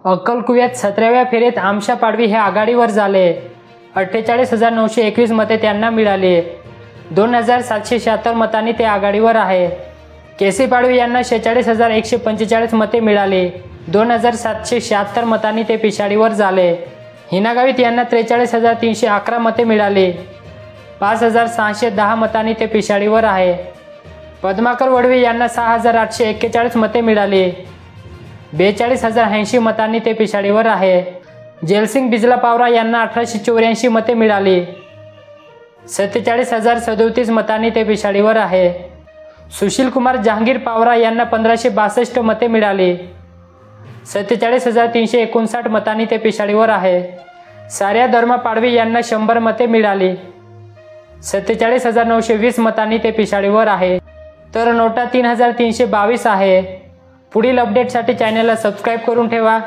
अक्कलकुव्यात 17व्या फेरीत आमशा पाडवी हे आघाडीवर झाले. 48,921 मते त्यांना मिळाली. 2,776 मतांनी ते आघाडीवर आहे. केसी पाडवी यांना 46,145 मते मिळाली. 2,776 मतांनी ते पिछाडीवर झाले. हिना गावित यांना 43,311 मते मिळाली. 5,610 मतांनी ते पिछाडीवर आहे. पद्माकर वडवी यांना 6,841 मते मिळाली. 42,080 मतांनी ते पिछाडीवर आहे. जेलसिंग बिजला पावरा यांना 1,884 मते मिळाली. 47,037 मतांनी ते पिछाडीवर आहे. सुशील कुमार जहांगीर पावरा यांना 1,562 मते मिळाली. 47,359 मतांनी ते पिछाडीवर आहे. सार्या धर्मा पाडवी यांना 100 मते मिळाली. 47,920 मतांनी ते पिछाडीवर आहे. तर नोटा 3,322 आहे. पुढील अपडेटसाठी चॅनलला सबस्क्राईब करून ठेवा.